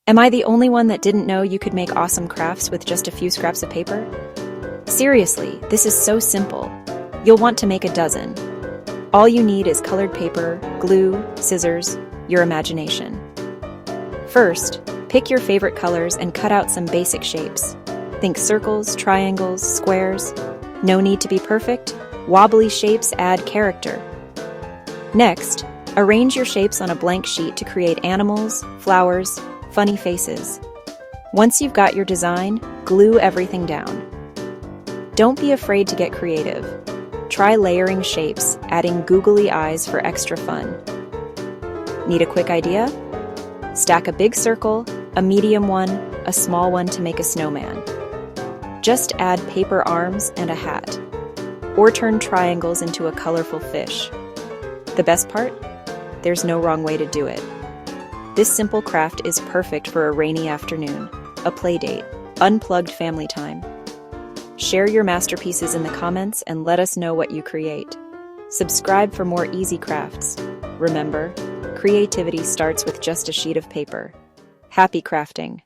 Am I the only one that didn't know you could make awesome crafts with just a few scraps of paper? Seriously, this is so simple. You'll want to make a dozen. All you need is colored paper, glue, scissors, your imagination. First, pick your favorite colors and cut out some basic shapes. Think circles, triangles, squares. No need to be perfect. Wobbly shapes add character. Next, arrange your shapes on a blank sheet to create animals, flowers, funny faces. Once you've got your design, glue everything down. Don't be afraid to get creative. Try layering shapes, adding googly eyes for extra fun. Need a quick idea? Stack a big circle, a medium one, a small one to make a snowman. Just add paper arms and a hat. Or turn triangles into a colorful fish. The best part? There's no wrong way to do it. This simple craft is perfect for a rainy afternoon, a play date, unplugged family time. Share your masterpieces in the comments and let us know what you create. Subscribe for more easy crafts. Remember, creativity starts with just a sheet of paper. Happy crafting!